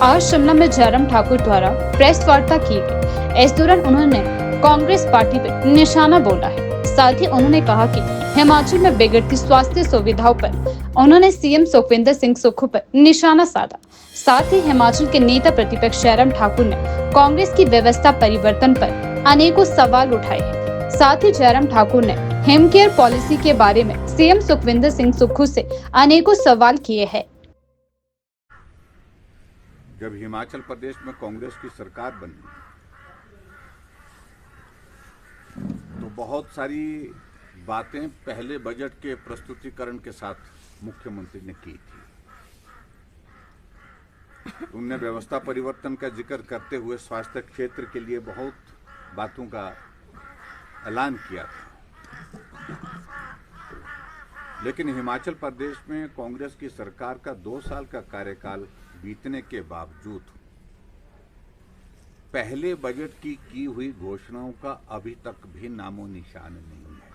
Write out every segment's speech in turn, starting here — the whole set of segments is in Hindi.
आज शिमला में जयराम ठाकुर द्वारा प्रेस वार्ता की गई। इस दौरान उन्होंने कांग्रेस पार्टी पर निशाना बोला है। साथ ही उन्होंने कहा कि हिमाचल में बिगड़ती स्वास्थ्य सुविधाओं पर उन्होंने सीएम सुखविंदर सिंह सुक्खू पर निशाना साधा। साथ ही हिमाचल के नेता प्रतिपक्ष जयराम ठाकुर ने कांग्रेस की व्यवस्था परिवर्तन पर अनेकों सवाल उठाए हैं। साथ ही जयराम ठाकुर ने हिमकेयर पॉलिसी के बारे में सीएम सुखविंदर सिंह सुक्खू से अनेकों सवाल किए हैं। जब हिमाचल प्रदेश में कांग्रेस की सरकार बनी तो बहुत सारी बातें पहले बजट के प्रस्तुतिकरण के साथ मुख्यमंत्री ने की थी। उन्होंने व्यवस्था परिवर्तन का जिक्र करते हुए स्वास्थ्य क्षेत्र के लिए बहुत बातों का ऐलान किया था। लेकिन हिमाचल प्रदेश में कांग्रेस की सरकार का 2 साल का कार्यकाल बीतने के बावजूद पहले बजट की हुई घोषणाओं का अभी तक भी नामो निशान नहीं है।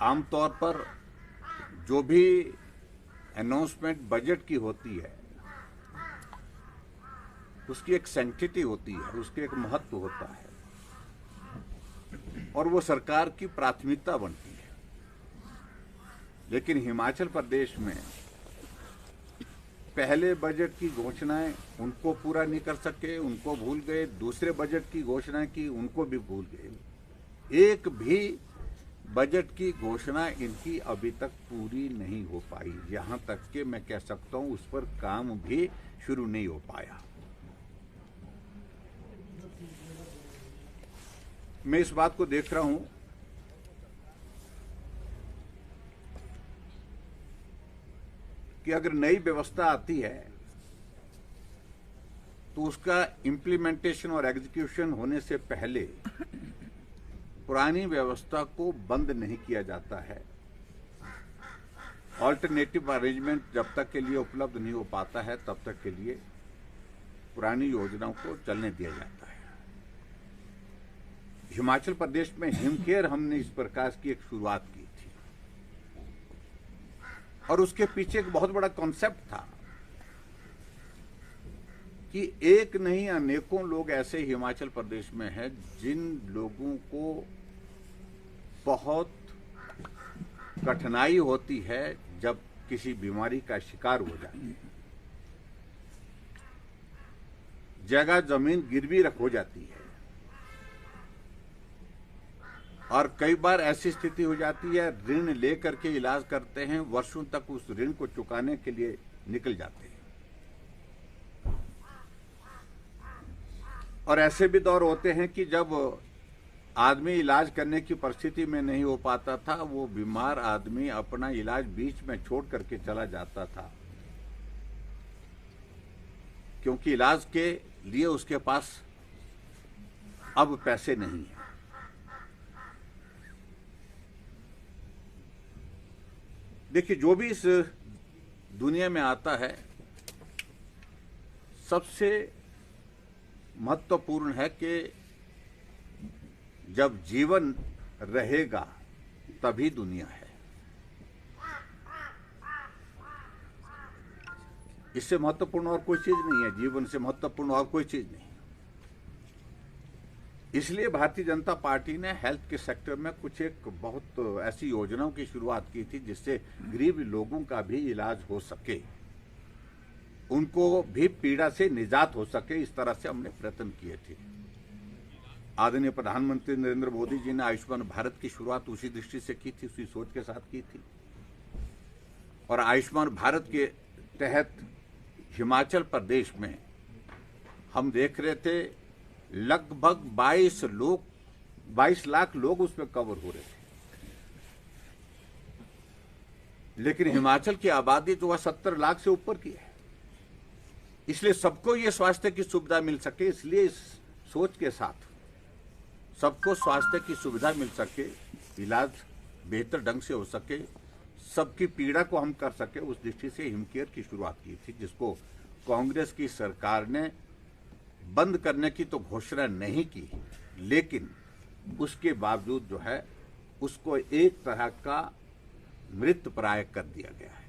आमतौर पर जो भी अनाउंसमेंट बजट की होती है उसकी एक सैंक्टिटी होती है, उसके एक महत्व होता है और वो सरकार की प्राथमिकता बनती है। लेकिन हिमाचल प्रदेश में पहले बजट की घोषणाएं उनको पूरा नहीं कर सके, उनको भूल गए। दूसरे बजट की घोषणाएं की, उनको भी भूल गए। एक भी बजट की घोषणा इनकी अभी तक पूरी नहीं हो पाई। यहां तक कि मैं कह सकता हूं उस पर काम भी शुरू नहीं हो पाया। मैं इस बात को देख रहा हूं कि अगर नई व्यवस्था आती है तो उसका इम्प्लीमेंटेशन और एग्जीक्यूशन होने से पहले पुरानी व्यवस्था को बंद नहीं किया जाता है। ऑल्टरनेटिव अरेंजमेंट जब तक के लिए उपलब्ध नहीं हो पाता है तब तक के लिए पुरानी योजनाओं को चलने दिया जाता है। हिमाचल प्रदेश में हिमकेयर हमने इस प्रकार की एक शुरुआत की थी और उसके पीछे एक बहुत बड़ा कॉन्सेप्ट था कि एक नहीं अनेकों लोग ऐसे हिमाचल प्रदेश में हैं जिन लोगों को बहुत कठिनाई होती है जब किसी बीमारी का शिकार हो जाते हैं। जगह जमीन गिरवी रख हो जाती है और कई बार ऐसी स्थिति हो जाती है ऋण लेकर के इलाज करते हैं, वर्षों तक उस ऋण को चुकाने के लिए निकल जाते हैं। और ऐसे भी दौर होते हैं कि जब आदमी इलाज करने की परिस्थिति में नहीं हो पाता था, वो बीमार आदमी अपना इलाज बीच में छोड़ करके चला जाता था क्योंकि इलाज के लिए उसके पास अब पैसे नहीं है। देखिए, जो भी इस दुनिया में आता है सबसे महत्वपूर्ण है कि जब जीवन रहेगा तभी दुनिया है। इससे महत्वपूर्ण और कोई चीज नहीं है, जीवन से महत्वपूर्ण और कोई चीज नहीं। इसलिए भारतीय जनता पार्टी ने हेल्थ के सेक्टर में कुछ एक बहुत ऐसी योजनाओं की शुरुआत की थी जिससे गरीब लोगों का भी इलाज हो सके, उनको भी पीड़ा से निजात हो सके। इस तरह से हमने प्रयत्न किए थे। आदरणीय प्रधानमंत्री नरेंद्र मोदी जी ने आयुष्मान भारत की शुरुआत उसी दृष्टि से की थी, उसी सोच के साथ की थी। और आयुष्मान भारत के तहत हिमाचल प्रदेश में हम देख रहे थे लगभग 22 लाख लोग उसमें कवर हो रहे थे। लेकिन हिमाचल की आबादी जो है 70 लाख से ऊपर की है। इसलिए सबको ये स्वास्थ्य की सुविधा मिल सके, इसलिए इस सोच के साथ सबको स्वास्थ्य की सुविधा मिल सके, इलाज बेहतर ढंग से हो सके, सबकी पीड़ा को हम कर सके, उस दृष्टि से हिमकेयर की शुरुआत की थी, जिसको कांग्रेस की सरकार ने बंद करने की तो घोषणा नहीं की, लेकिन उसके बावजूद जो है उसको एक तरह का मृतप्राय कर दिया गया है।